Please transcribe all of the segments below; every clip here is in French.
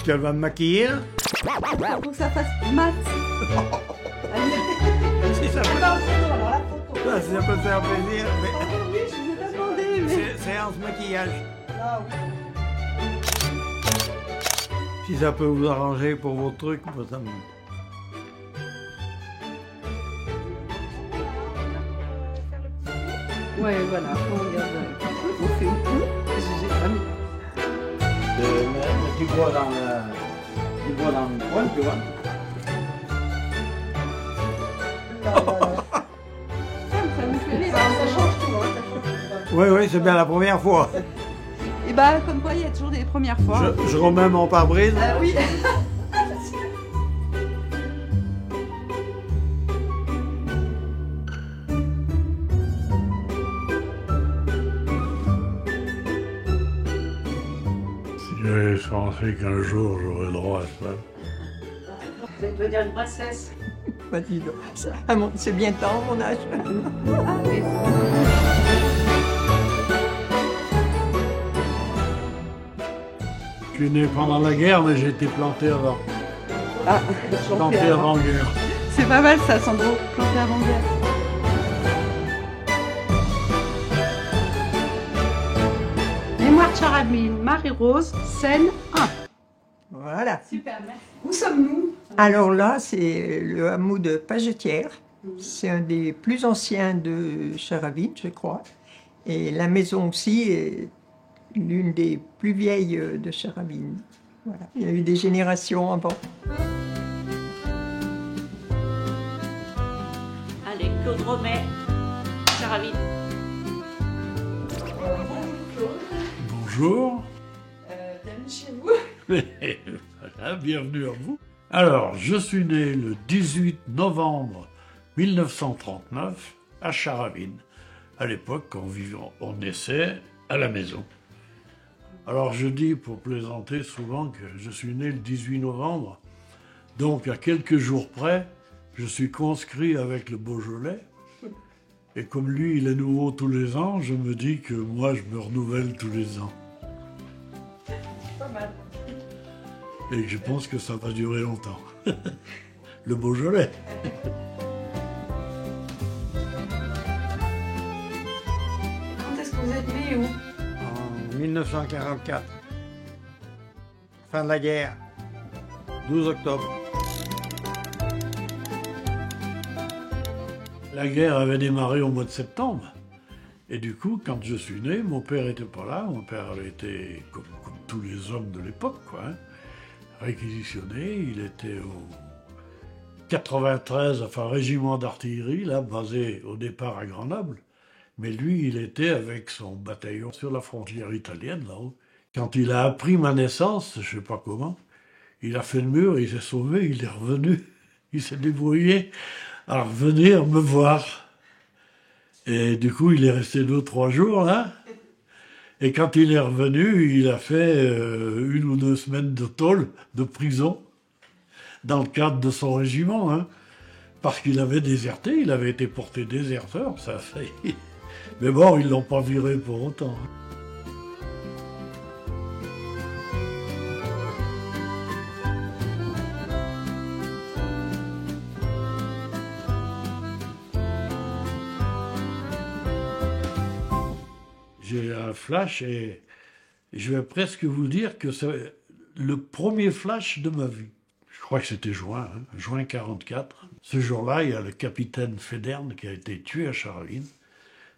qu'elle va me maquiller, là? Faut que ça fasse mat. Si ça peut, Alors la photo. si ça peut te faire plaisir. Mais... Oh oui, je vous ai demandé, mais... Séance maquillage. Ah oui. Si ça peut vous arranger pour vos trucs, moi, ça me... Ouais, voilà, on regarde. On fait où? J'ai pas mis. de mettre du bois dans le coin, tu vois. Ça nous fait rire, ça change tout, hein, ça change tout. Oui, oui, c'est bien la première fois. Et bah, comme quoi, il y a toujours des premières fois. Je remets mon pare-brise. Oui. J'avais pensé qu'un jour j'aurais droit à ça. Vous allez devenir une princesse. Bah dis donc, c'est bien temps mon âge. Ah oui. Je suis né pendant la guerre, mais j'ai été planté avant. Ah, Planté avant-guerre. c'est pas mal ça, Sandro, planté avant-guerre. Mémoire de Charavine, Marie-Rose, scène 1. Voilà. Super, merci. Où sommes-nous? Alors là, c'est le hameau de Pagetière. C'est un des plus anciens de Charavine, je crois. Et la maison aussi est l'une des plus vieilles de Charavine. Voilà. Il y a eu des générations avant. Allez, Claude Romet, Charavine. Bonjour. Bienvenue chez vous. Voilà, bienvenue à vous. Alors, je suis né le 18 novembre 1939 à Charavine. À l'époque, on naissait à la maison. Alors, je dis pour plaisanter souvent que je suis né le 18 novembre. Donc, à quelques jours près, je suis conscrit avec le Beaujolais. Et comme lui, il est nouveau tous les ans, je me dis que moi, je me renouvelle tous les ans. Pas mal. Et que je pense que ça va durer longtemps. Le Beaujolais. Quand est-ce que vous êtes né où? En 1944. Fin de la guerre. 12 octobre. La guerre avait démarré au mois de septembre. Et du coup, quand je suis né, mon père n'était pas là. Mon père avait été, comme tous les hommes de l'époque, quoi, hein, réquisitionné. Il était au 93, enfin régiment d'artillerie, là, basé au départ à Grenoble. Mais lui, il était avec son bataillon sur la frontière italienne, là-haut. Quand il a appris ma naissance, je ne sais pas comment, il a fait le mur, il s'est sauvé, il est revenu. Il s'est débrouillé à revenir me voir. Et du coup, il est resté 2 ou 3 jours, là. Et quand il est revenu, il a fait 1 ou 2 semaines de tôle, de prison, dans le cadre de son régiment, hein, parce qu'il avait déserté, il avait été porté déserteur, ça a failli. Mais bon, ils l'ont pas viré pour autant. J'ai un flash et je vais presque vous dire que c'est le premier flash de ma vie. Je crois que c'était juin, hein, juin 44. Ce jour-là, il y a le capitaine Federn qui a été tué à Charavine.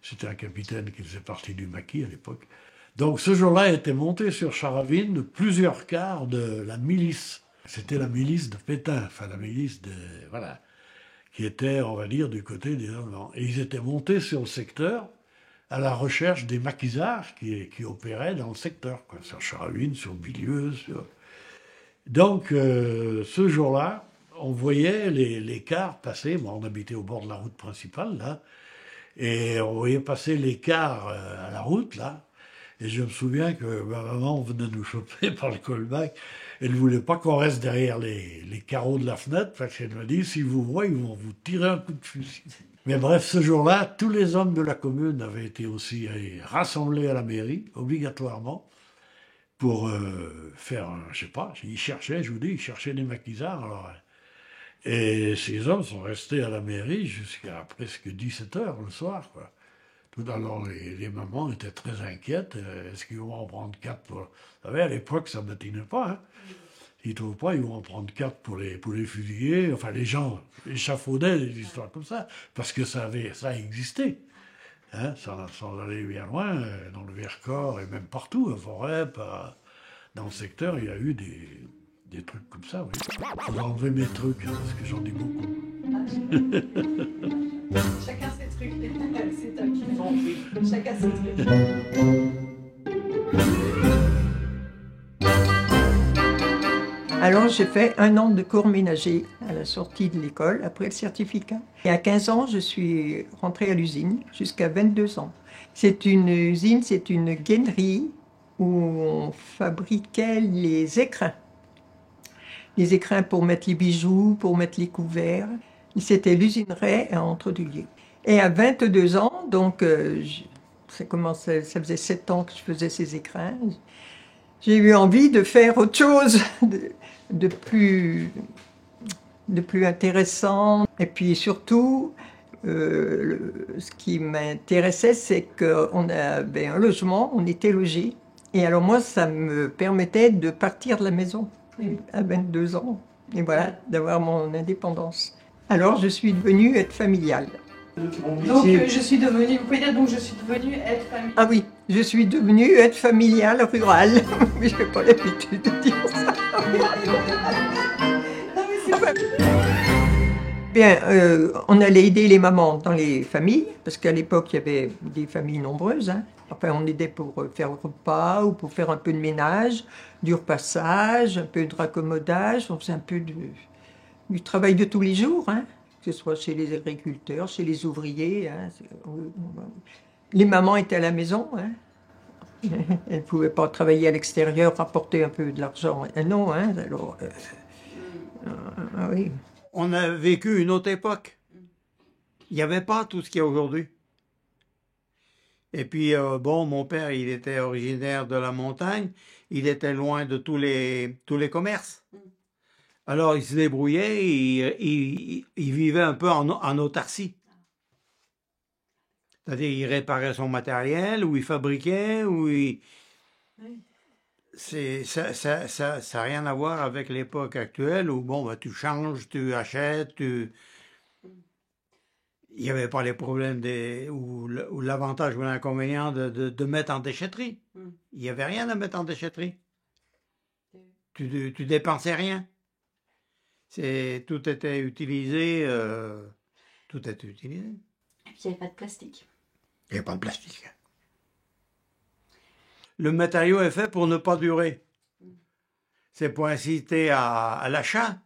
C'était un capitaine qui faisait partie du maquis à l'époque. Donc ce jour-là, il était monté sur Charavine plusieurs quarts de la milice. C'était la milice de Pétain, enfin la milice de... Voilà, qui était, on va dire, du côté des Allemands. Et ils étaient montés sur le secteur à la recherche des maquisards qui opéraient dans le secteur, quoi, sur Charavine, sur Bilieu, sur... Donc, ce jour-là, on voyait les cars passer. Bon, on habitait au bord de la route principale, là, et on voyait passer les cars à la route, là. Et je me souviens que ma maman venait nous choper par le callback. Elle ne voulait pas qu'on reste derrière les carreaux de la fenêtre, parce qu'elle m'a dit, si vous voyez, ils vont vous tirer un coup de fusil. Mais bref, ce jour-là, tous les hommes de la commune avaient été aussi rassemblés à la mairie, obligatoirement, pour faire, je sais pas, ils cherchaient, je vous dis, ils cherchaient des maquisards. Alors, et ces hommes sont restés à la mairie jusqu'à presque 17 heures le soir, quoi. Tout alors, les mamans étaient très inquiètes. Est-ce qu'ils vont en prendre 4 pour... Vous savez, à l'époque, ça ne matinait pas. Hein. S'ils ne trouvent pas, ils vont en prendre 4 pour les fusiller. Enfin, les gens échafaudaient des histoires comme ça, parce que ça existait. Hein, sans aller bien loin, dans le Vercors et même partout, à Forêt, dans le secteur, il y a eu des trucs comme ça, oui. Je vais enlever mes trucs, hein, parce que j'en ai beaucoup. Chacun ses trucs. C'est top. Chacun ses trucs. Alors j'ai fait 1 an de cours ménager à la sortie de l'école, après le certificat. Et à 15 ans, je suis rentrée à l'usine, jusqu'à 22 ans. C'est une usine, c'est une gainerie où on fabriquait les écrins. Les écrins pour mettre les bijoux, pour mettre les couverts. C'était l'usine Ray à Entre-Duliers. Et à 22 ans, donc ça faisait 7 ans que je faisais ces écrins, j'ai eu envie de faire autre chose, de plus intéressant. Et puis surtout, ce qui m'intéressait, c'est qu'on avait un logement, on était logés. Et alors moi, ça me permettait de partir de la maison à 22 ans. Et voilà, d'avoir mon indépendance. Alors je suis devenue aide familiale. Donc je suis devenue, vous pouvez dire donc je suis devenue aide familiale. Ah oui, je suis devenue aide familiale rurale. Mais je n'ai pas l'habitude de dire ça. Bien, on allait aider les mamans dans les familles, parce qu'à l'époque, il y avait des familles nombreuses. Hein. Enfin, on aidait pour faire le repas ou pour faire un peu de ménage, du repassage, un peu de raccommodage. On faisait un peu du travail de tous les jours, hein, que ce soit chez les agriculteurs, chez les ouvriers. Hein. Les mamans étaient à la maison. Hein. Elles ne pouvaient pas travailler à l'extérieur, rapporter un peu de l'argent. Non, hein, alors... oui. On a vécu une autre époque. Il n'y avait pas tout ce qu'il y a aujourd'hui. Et puis, bon, mon père, il était originaire de la montagne. Il était loin de tous les commerces. Alors, il se débrouillait, il vivait un peu en autarcie. C'est-à-dire, il réparait son matériel, ou il fabriquait, ou il... Ça n'a rien à voir avec l'époque actuelle où, bon, bah, tu changes, tu achètes, Il n'y avait pas les problèmes ou l'avantage ou l'inconvénient de mettre en déchetterie. Il n'y avait rien à mettre en déchetterie. Tu dépensais rien. Tout était utilisé. Tout était utilisé. Et puis il n'y avait pas de plastique. Il n'y avait pas de plastique. Le matériau est fait pour ne pas durer. C'est pour inciter à l'achat.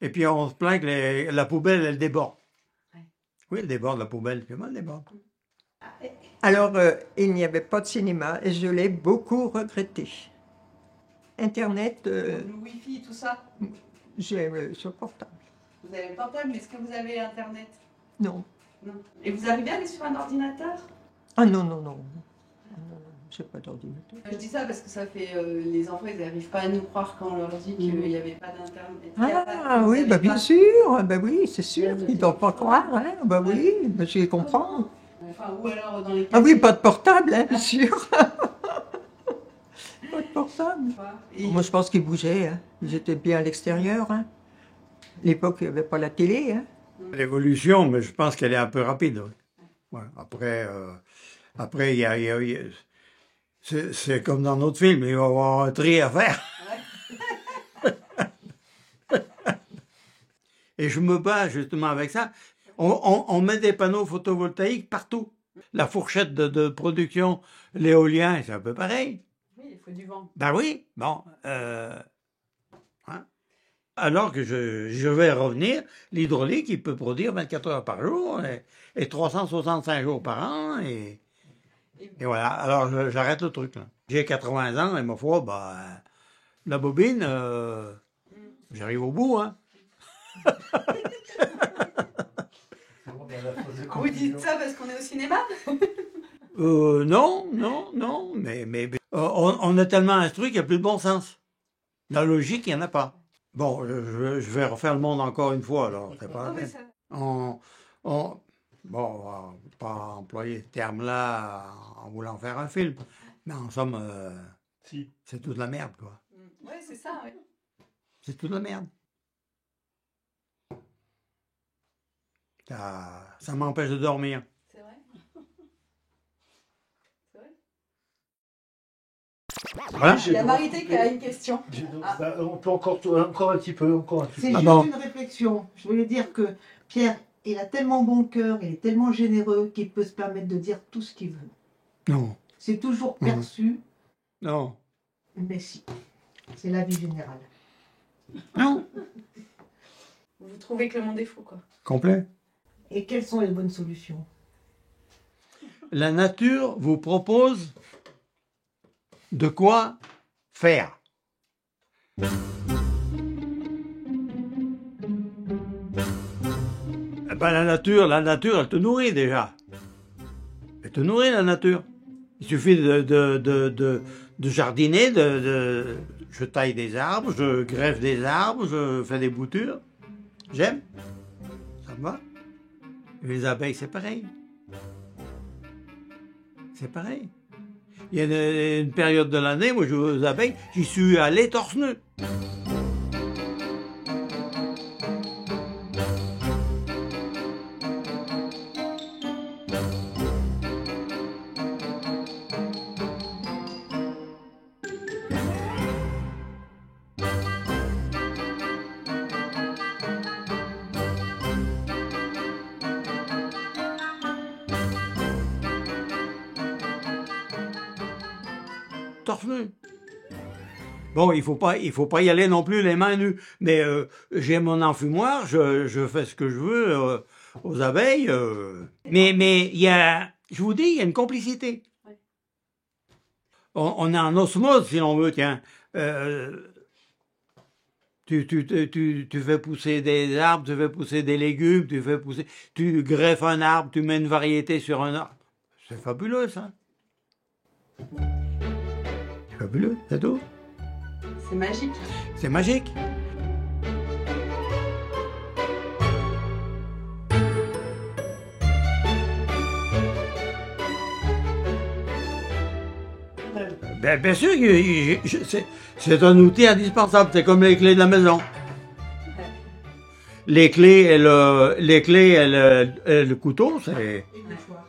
Et puis on se plaint que la poubelle, elle déborde. Ouais. Oui, elle déborde, la poubelle. Puis elle déborde. Alors, il n'y avait pas de cinéma et je l'ai beaucoup regretté. Internet... Le Wi-Fi, tout ça. J'ai sur portable. Vous avez le portable, mais est-ce que vous avez Internet? Non. Non. Et vous arrivez à aller sur un ordinateur? Ah non, non, non. Je n'ai pas d'ordinateur. Je dis ça parce que ça fait... les enfants, ils n'arrivent pas à nous croire quand on leur dit qu'il n'y avait pas d'Internet. Ah oui, bah, bien sûr. Bah oui, c'est sûr. Ils ne doivent pas croire. Hein. Bah oui, bah, je les comprends. Enfin, ou alors dans les... Ah oui, pas de portable, hein, bien sûr. Pas de portable. Moi, je pense qu'ils bougeaient. Hein. Ils étaient bien à l'extérieur. Hein. À l'époque, il n'y avait pas la télé. Hein. L'évolution, mais je pense qu'elle est un peu rapide. Ouais. Après, il y a c'est comme dans notre film, il va y avoir un tri à faire. Et je me bats justement avec ça. On met des panneaux photovoltaïques partout. La fourchette de production, l'éolien, c'est un peu pareil. Oui, il faut du vent. Ben oui, bon. Hein. Alors que je vais revenir, l'hydraulique, il peut produire 24 heures par jour et 365 jours par an. Et voilà, alors j'arrête le truc. J'ai 80 ans et ma foi, bah, la bobine, j'arrive au bout. Hein. Vous dites ça parce qu'on est au cinéma? Non, mais On est tellement instruit qu'il n'y a plus de bon sens. La logique, il n'y en a pas. Bon, je vais refaire le monde encore une fois, alors. C'est pas la peine. Bon, on va pas employer ce terme-là en voulant faire un film. Mais en somme, Si. c'est toute la merde, quoi. Oui, c'est ça, oui. C'est toute la merde. Ça m'empêche de dormir. C'est vrai. C'est vrai. Voilà. Il y a Marité qui a une question. Bah, on peut encore un petit peu, encore un petit peu. C'est Ah juste bon. une réflexion. Je voulais dire que Pierre, il a tellement bon cœur, il est tellement généreux qu'il peut se permettre de dire tout ce qu'il veut. Non, C'est toujours perçu, non, mais si. C'est la vie générale. non. Vous trouvez que le monde est fou, quoi. Complet. Et quelles sont les bonnes solutions? La nature vous propose de quoi faire. Eh ben, la nature, elle te nourrit déjà. Elle te nourrit, la nature. Il suffit de jardiner, je taille des arbres, je greffe des arbres, je fais des boutures. J'aime. Ça me va. Les abeilles, c'est pareil. C'est pareil. Il y a une période de l'année, moi je vais aux abeilles, j'y suis allé torse nu. Torse nu. Bon, il faut pas y aller non plus les mains nues. Mais j'ai mon enfumoir, je fais ce que je veux aux abeilles. Mais il y a, je vous dis, il y a une complicité. Ouais. On est en osmose, si l'on veut, tiens. Tu fais pousser des arbres, tu fais pousser des légumes, tu greffes un arbre, tu mets une variété sur un arbre. C'est fabuleux, ça. C'est fabuleux, c'est tout. C'est magique. C'est magique. Bien sûr, c'est un outil indispensable. C'est comme les clés de la maison. Les clés et le couteau, c'est Et le mouchoir.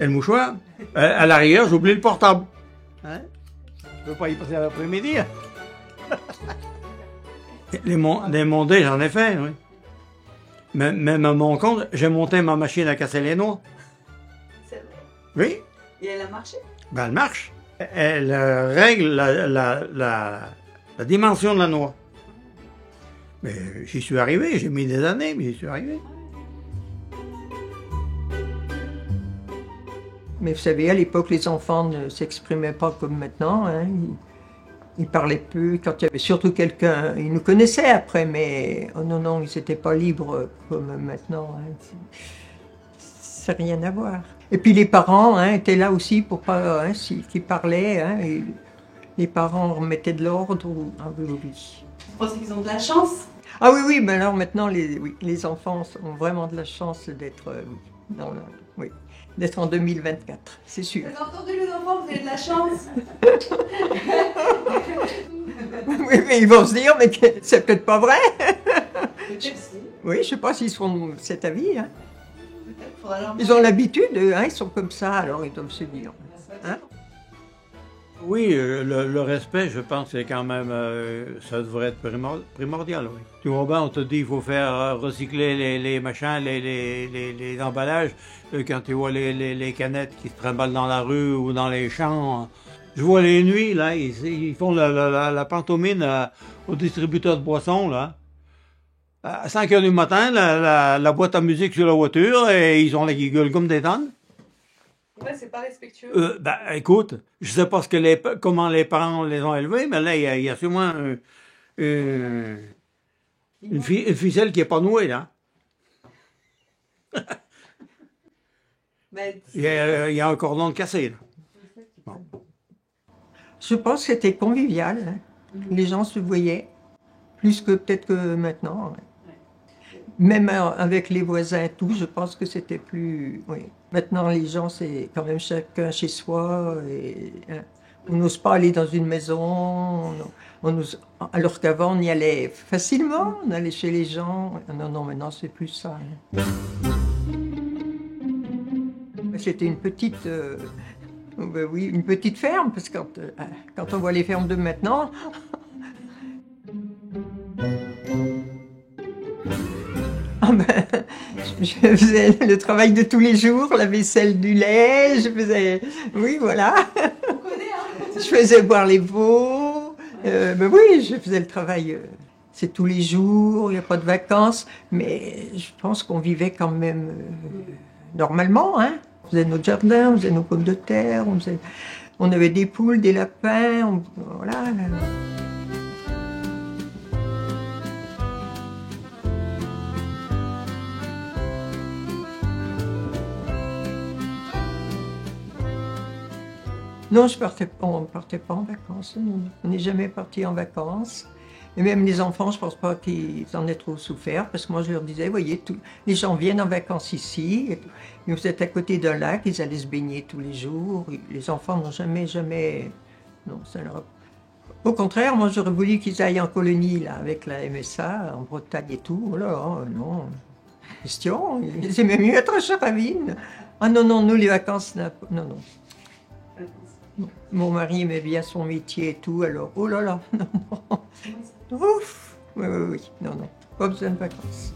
et le mouchoir. À la rigueur, j'oublie le portable. Hein? Je ne peux pas y passer l'après-midi. Hein? Les mondés, j'en ai fait, oui. Même à mon compte, j'ai monté ma machine à casser les noix. C'est vrai. Oui, Et elle a marché. ben elle marche. Elle règle la dimension de la noix. Mais j'y suis arrivé, j'ai mis des années, mais j'y suis arrivé. Mais vous savez, à l'époque, les enfants ne s'exprimaient pas comme maintenant. Hein. Ils parlaient peu. Quand il y avait surtout quelqu'un, ils nous connaissaient après, mais oh non, ils n'étaient pas libres comme maintenant. Hein. Ça n'a rien à voir. Et puis les parents étaient là aussi pour pas, qu'ils parlaient. Hein, et les parents remettaient de l'ordre. Ah oui. Vous pensez qu'ils ont de la chance? Ah oui, mais alors maintenant, les enfants ont vraiment de la chance d'être d'être en 2024, c'est sûr. Vous avez entendu les enfants, vous avez de la chance. Oui, mais ils vont se dire, mais c'est peut-être pas vrai. Peut-être. Oui, je sais pas s'ils seront de cet avis. Hein. Peut-être. Faudra leur Ils ont l'habitude, ils sont comme ça, alors ils doivent se dire. Hein? Oui, le respect, je pense, c'est quand même, ça devrait être primordial. Oui. Tu vois bien, on te dit qu'il faut faire recycler les machins, les emballages. Quand tu vois les canettes qui se trimballent dans la rue ou dans les champs, je vois les nuits, là, ils font la pantomime au distributeur de boissons, là. À 5 h du matin, la boîte à musique sur la voiture, et ils ont qui gueulent comme des tonnes. Ouais, c'est pas respectueux. Ben, écoute, je sais pas comment les parents les ont élevés, mais là, il y a sûrement une ficelle qui est pas nouée, là. Mais Il y a un cordon cassé, là. Bon. Je pense que c'était convivial. Hein. Les gens se voyaient, plus que peut-être que maintenant. Ouais. Même avec les voisins et tout, je pense que c'était plus... Oui. Maintenant, les gens, c'est quand même chacun chez soi. Et, hein, on n'ose pas aller dans une maison. Alors qu'avant, on y allait facilement. On allait chez les gens. Non, non, maintenant, c'est plus ça. Hein. C'était une petite... ben oui, une petite ferme, parce que quand on voit les fermes de maintenant... Ah ben, je faisais le travail de tous les jours, la vaisselle, du lait, je faisais... Oui, voilà. On connaît, hein. Je faisais boire les veaux. Ben oui, je faisais le travail... c'est tous les jours, il n'y a pas de vacances. Mais je pense qu'on vivait quand même normalement, hein. On faisait notre jardin, on faisait nos pommes de terre, on avait des poules, des lapins, voilà. Non, on ne partait pas en vacances. On n'est jamais parti en vacances. Et même les enfants, je ne pense pas qu'ils en aient trop souffert, parce que moi je leur disais, voyez, les gens viennent en vacances ici, et vous êtes à côté d'un lac, ils allaient se baigner tous les jours. Les enfants n'ont jamais... Non, ça leur... Au contraire, moi j'aurais voulu qu'ils aillent en colonie, là, avec la MSA, en Bretagne et tout. Oh là, oh, non, question, ils aimaient mieux être à Charavine. Ah non, non, nous les vacances, non, non. Mon mari aimait bien son métier et tout, alors, oh là là, non, non. Ouf! Oui, oui, oui, non, non, pas besoin de vacances.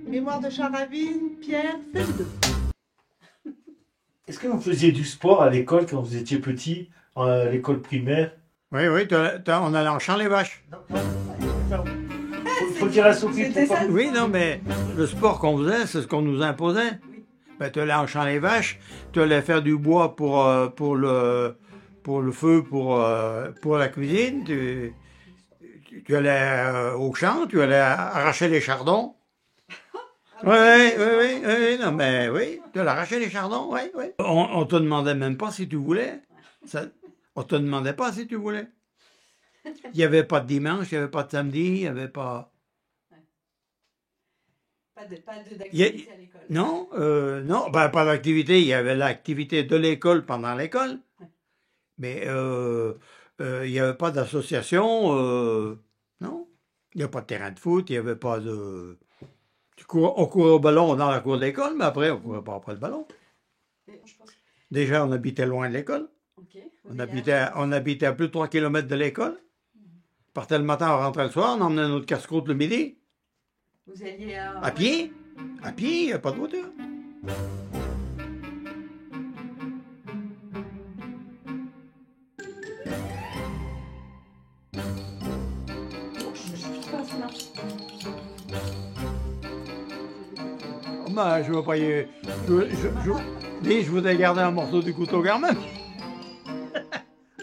Mémoire de Charavine, Pierre, celle 2. Est-ce que vous faisiez du sport à l'école quand vous étiez petit, à l'école primaire? Oui, oui, on allait en champ les vaches. Faut dire à Sophie pour pas... Oui, non, mais le sport qu'on faisait, c'est ce qu'on nous imposait. Ben, tu allais en champ les vaches, tu allais faire du bois pour le feu, pour la cuisine, tu allais au champ, tu allais arracher les chardons. Oui, non, mais oui, tu allais arracher les chardons, oui, oui. On te demandait même pas si tu voulais. On te demandait pas si tu voulais. Il n'y avait pas de dimanche, il n'y avait pas de samedi, il n'y avait pas... Pas d'activité à l'école. Non, non, ben, pas d'activité. Il y avait l'activité de l'école pendant l'école, mais il n'y avait pas d'association, non. Il n'y a pas de terrain de foot, il n'y avait pas de... On courait au ballon dans la cour de l'école, mais après, on ne courait pas après le ballon. Déjà, on habitait loin de l'école. Okay. On habitait à plus de 3 km de l'école. On partait le matin, on rentrait le soir, on emmenait notre casse-croûte le midi. Vous alliez à pied? À pied, il n'y a pas de voiture. Ben, je veux pas y... je voudrais garder un morceau du couteau quand même.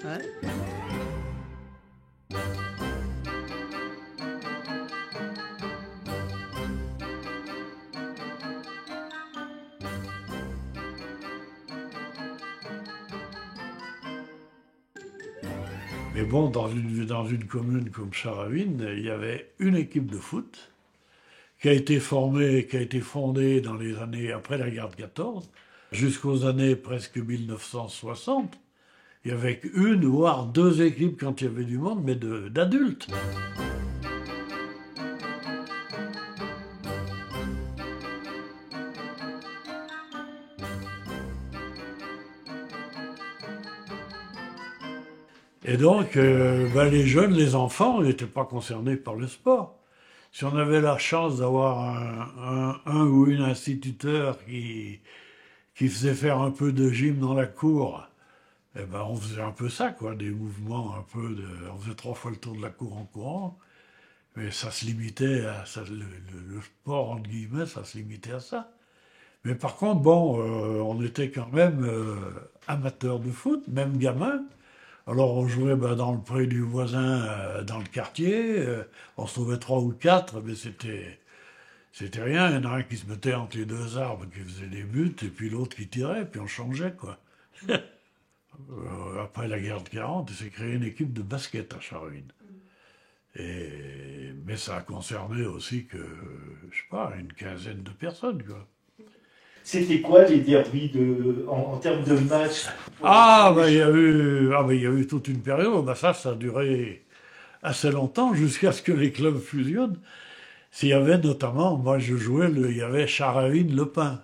Hein? Mais bon, dans une commune comme Charavine, il y avait une équipe de foot qui a été fondée dans les années après la guerre de 14, jusqu'aux années presque 1960. Il y avait une, voire deux équipes quand il y avait du monde, mais d'adultes. Et donc, les jeunes, les enfants, n'étaient pas concernés par le sport. Si on avait la chance d'avoir un ou une instituteur qui faisait faire un peu de gym dans la cour, eh ben on faisait un peu ça, quoi, des mouvements un peu de... On faisait 3 fois le tour de la cour en courant, mais ça se limitait à ça, le sport, entre guillemets, ça se limitait à ça. Mais par contre, bon, on était quand même amateurs de foot, même gamins. Alors on jouait dans le pré du voisin, dans le quartier. On se trouvait 3 ou 4, mais c'était rien. Il y en a un qui se mettait entre les deux arbres, qui faisait des buts, et puis l'autre qui tirait, puis on changeait, quoi. Après la guerre de 40, il s'est créé une équipe de basket à Charleville. Mais ça a concerné aussi que, je sais pas, une quinzaine de personnes, quoi. C'était quoi les derbies en termes de matchs? Il y a eu toute une période. Ça a duré assez longtemps, jusqu'à ce que les clubs fusionnent. S'il y avait notamment, moi je jouais, il y avait Charleville-Le Pin.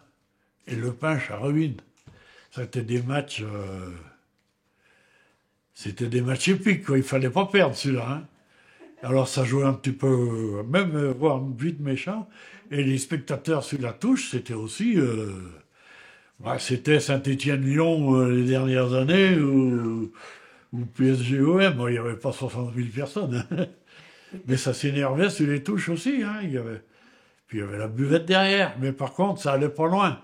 Et Le Pin, Charleville. C'était des matchs épiques, quoi. Il fallait pas perdre celui-là, hein. Alors ça jouait un petit peu, même voire vite méchant. Et les spectateurs sur la touche, c'était aussi... c'était Saint-Étienne-Lyon les dernières années, ou PSG-OM. Bon, il n'y avait pas 60 000 personnes. Hein. Mais ça s'énervait sur les touches aussi. Hein. Puis il y avait la buvette derrière. Mais par contre, ça allait pas loin.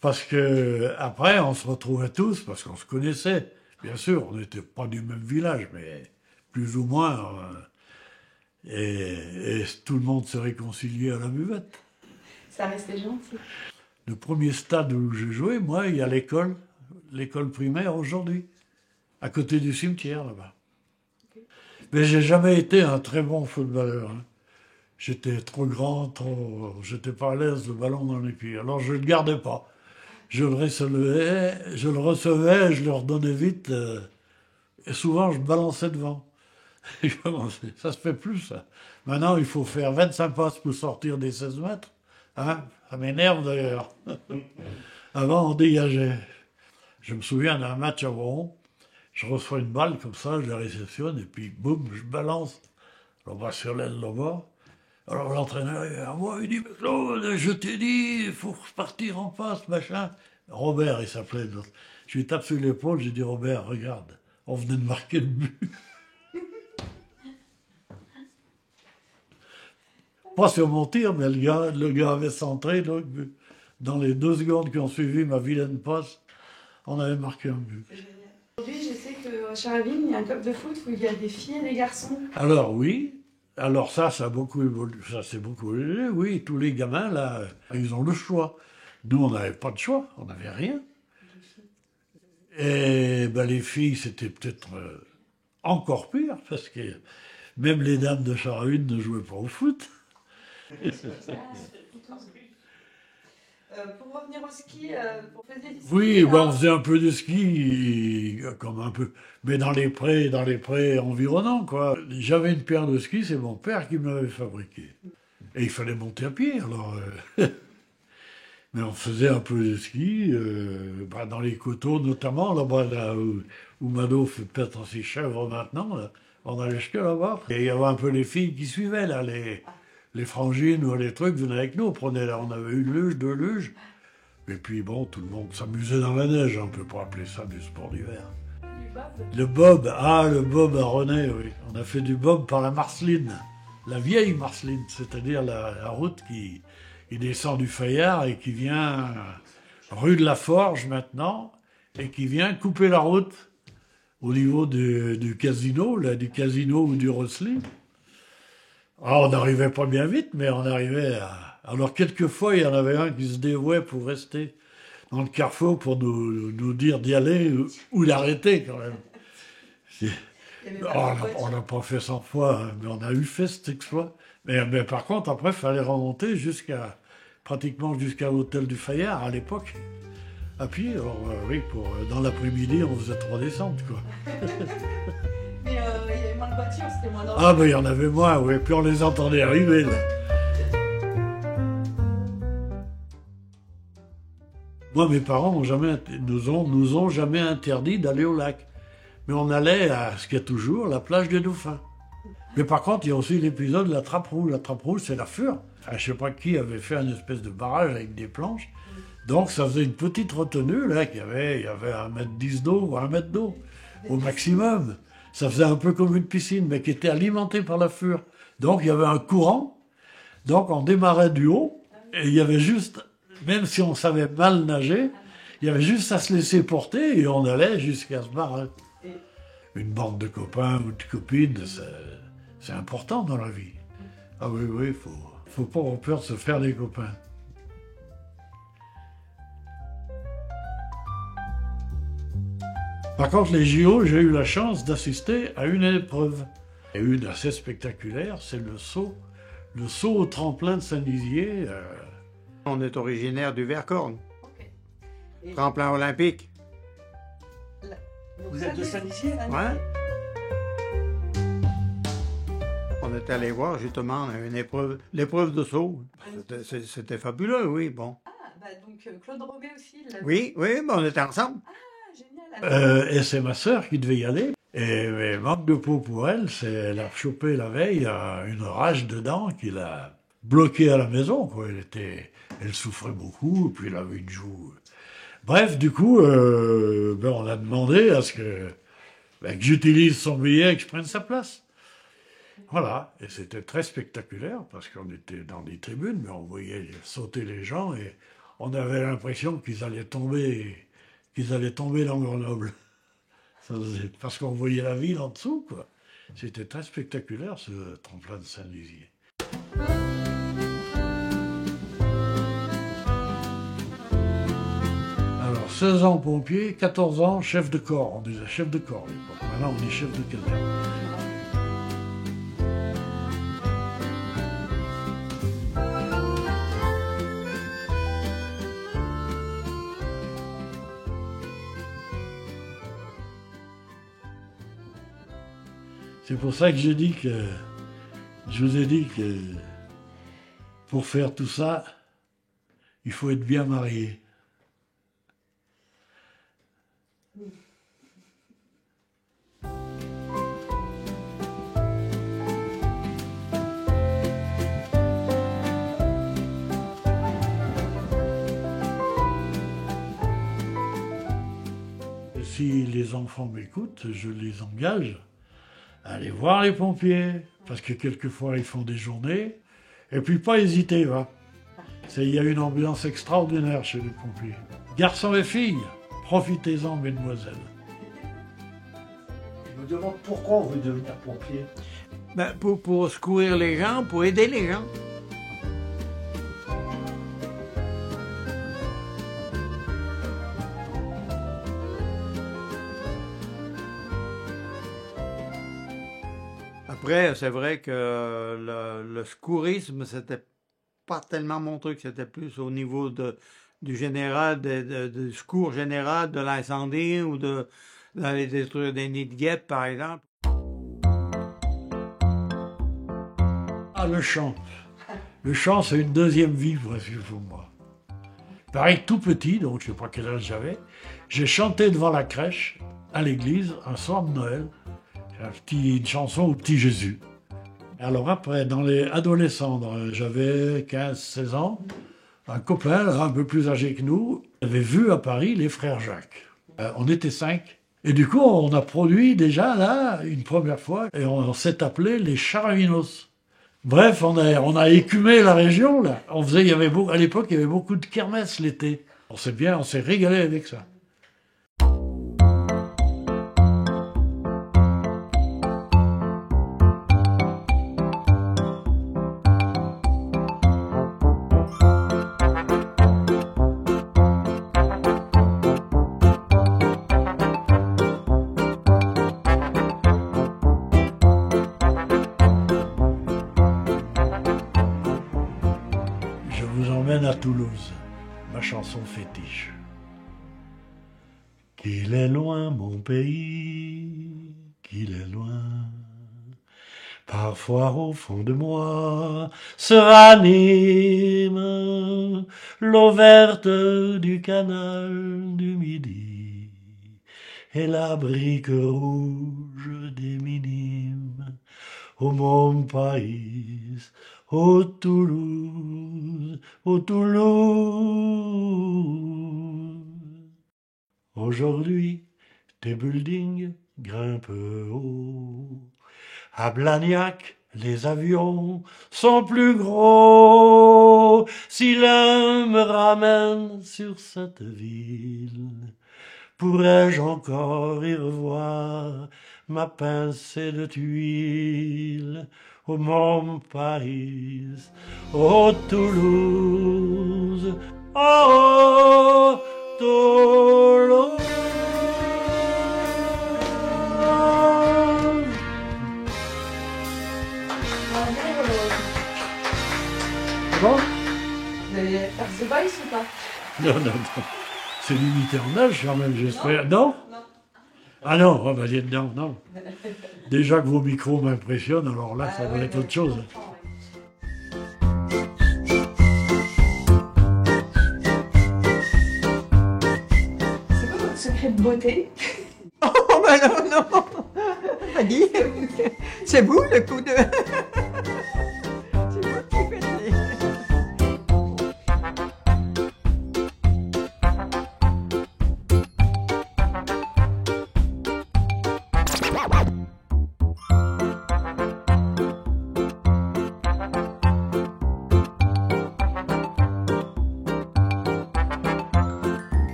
Parce que après, on se retrouvait tous, parce qu'on se connaissait. Bien sûr, on n'était pas du même village, mais plus ou moins... Et tout le monde se réconciliait à la buvette. Ça restait gentil. Le premier stade où j'ai joué, moi, il y a l'école primaire aujourd'hui, à côté du cimetière, là-bas. Okay. Mais j'ai jamais été un très bon footballeur. Hein. J'étais trop grand, j'étais pas à l'aise, le ballon dans les pieds. Alors je le gardais pas. Je le recevais, je le redonnais vite, et souvent je balançais devant. Ça se fait plus, ça. Maintenant, il faut faire 25 passes pour sortir des 16 mètres. Hein? Ça m'énerve d'ailleurs. Avant, on dégageait. Je me souviens d'un match à Voron. Je reçois une balle comme ça, je la réceptionne, et puis boum, je balance. On sur l'aile là-bas. Alors l'entraîneur, il dit, Claude, je t'ai dit, il faut repartir en passe, machin. Robert, il s'appelait. Je lui tape sur l'épaule, j'ai dit, Robert, regarde, on venait de marquer le but. Pas sur mon tir, mais le gars avait centré. Donc, dans les 2 secondes qui ont suivi ma vilaine passe, on avait marqué un but. Aujourd'hui, je sais qu'à Charleville, il y a un club de foot où il y a des filles et des garçons. Alors oui, ça a beaucoup évolué. Ça s'est beaucoup évolué, oui. Tous les gamins, là, ils ont le choix. Nous, on n'avait pas de choix, on n'avait rien. Et les filles, c'était peut-être encore pire, parce que même les dames de Charleville ne jouaient pas au foot. Pour revenir au ski, pour faire des ski. Oui, on faisait un peu de ski, comme un peu, mais dans les prés environnants, quoi. J'avais une paire de skis, c'est mon père qui me l'avait fabriqué. Et il fallait monter à pied, alors. Mais on faisait un peu de ski, dans les coteaux, notamment, là-bas, où Mado fait perdre ses chèvres maintenant, là. On allait jusque là-bas. Et il y avait un peu les filles qui suivaient, là, les frangines ou les trucs venaient avec nous. On avait une luge, 2 luges. Et puis bon, tout le monde s'amusait dans la neige. On ne peut pas appeler ça du sport d'hiver. Le bob à René, oui. On a fait du bob par la Marceline. La vieille Marceline, c'est-à-dire la route qui descend du Fayard et qui vient rue de la Forge maintenant, et qui vient couper la route au niveau du casino, là, du casino ou du Rosely. On n'arrivait pas bien vite, mais on arrivait à... Alors, quelquefois, il y en avait un qui se dévouait pour rester dans le carrefour pour nous dire d'y aller ou d'arrêter, quand même. On n'a pas fait 100 fois, hein, mais on a eu fait cet exploit. Mais par contre, après, il fallait remonter pratiquement jusqu'à l'hôtel du Fayard, à l'époque. À pied, alors, oui, dans l'après-midi, on faisait 3 descentes, quoi. Mais il y avait moins de voitures, c'était moins dangereux. Mais il y en avait moins, oui. Puis on les entendait arriver, là. Moi, mes parents nous ont jamais interdit d'aller au lac. Mais on allait à ce qu'il y a toujours, la plage des Dauphins. Mais par contre, il y a aussi l'épisode de la Trappe Rouge. La Trappe Rouge, c'est la Fure. Enfin, je ne sais pas qui avait fait une espèce de barrage avec des planches. Donc, ça faisait une petite retenue, là, il y avait 1,10 m d'eau ou 1 mètre d'eau, au maximum. Ça faisait un peu comme une piscine, mais qui était alimentée par la Fure. Donc, il y avait un courant. Donc, on démarrait du haut, et il y avait juste Même si on savait mal nager, il y avait juste à se laisser porter et on allait jusqu'à se barrer. Une bande de copains ou de copines, c'est important dans la vie. Ah oui, oui, faut pas avoir peur de se faire des copains. Par contre, les JO, j'ai eu la chance d'assister à une épreuve. Et une assez spectaculaire, c'est le saut au tremplin de Saint-Dizier. On est originaire du Vercors, Ok. Et tremplin olympique. donc Vous ça, êtes de c'est- Saint-Dizier? Ouais. On est allé voir justement l'épreuve de saut. C'était fabuleux, oui, bon. Ah, bah donc Claude Romet aussi, il l'a Oui, oui, ben on était ensemble. Ah, génial. Et c'est ma sœur qui devait y aller. Et manque de peau pour elle, elle a chopé la veille une rage de dents qui l'a bloquée à la maison, quoi. Elle souffrait beaucoup, puis elle avait une joue. Bref, du coup, on a demandé à ce que j'utilise son billet et que je prenne sa place. Voilà, et c'était très spectaculaire parce qu'on était dans des tribunes, mais on voyait sauter les gens et on avait l'impression qu'ils allaient tomber dans Grenoble. Parce qu'on voyait la ville en dessous, quoi. C'était très spectaculaire, ce tremplin de Saint-Dizier. Alors, 16 ans pompier, 14 ans chef de corps. On disait chef de corps à l'époque. Maintenant, on dit chef de caserne. C'est pour ça que je vous ai dit que pour faire tout ça, il faut être bien marié. Et si les enfants m'écoutent, je les engage à aller voir les pompiers, parce que quelquefois ils font des journées, et puis pas hésiter, va. Il y a une ambiance extraordinaire chez les pompiers. Garçons et filles, profitez-en, mesdemoiselles. Je me demande pourquoi on veut devenir pompier. Ben, pour secourir les gens, pour aider les gens. Après, c'est vrai que le secourisme, c'était pas tellement mon truc, c'était plus au niveau du général, du secours général, de l'incendie ou d'aller détruire des nids de guêpes, par exemple. Ah, le chant. Le chant, c'est une deuxième vie presque pour moi. Pareil, tout petit, donc je ne sais pas quel âge j'avais, j'ai chanté devant la crèche, à l'église, un soir de Noël, une chanson au petit Jésus. Alors après, dans les adolescents, j'avais 15-16 ans, un copain, un peu plus âgé que nous, avait vu à Paris les frères Jacques. On était 5. Et du coup, on a produit déjà là, une première fois, et on s'est appelé les Charavinos. Bref, on a écumé la région, là. À l'époque, il y avait beaucoup de kermesses l'été. On s'est régalé avec ça. Je vous emmène à Toulouse, ma chanson fétiche. Qu'il est loin mon pays, qu'il est loin. Parfois au fond de moi se ranime l'eau verte du canal du Midi et la brique rouge des minimes. Ô mon pays, ô Toulouse, ô Toulouse. Aujourd'hui, tes buildings grimpent haut. À Blagnac, Les avions sont plus gros. Si l'un me ramène sur cette ville, pourrais-je encore y revoir ma pincée de tuiles? Ô mon Paris, ô Toulouse, ô Toulouse. Bon? Vous allez faire ce bail ou pas? Non, non, non. C'est limité en âge quand même, j'espère. Non? Ah non, on va dire non, non. Déjà que vos micros m'impressionnent, alors là, ça va être autre chose. C'est quoi votre secret de beauté? Oh, ben non, non. Pas dit. C'est vous le coup de...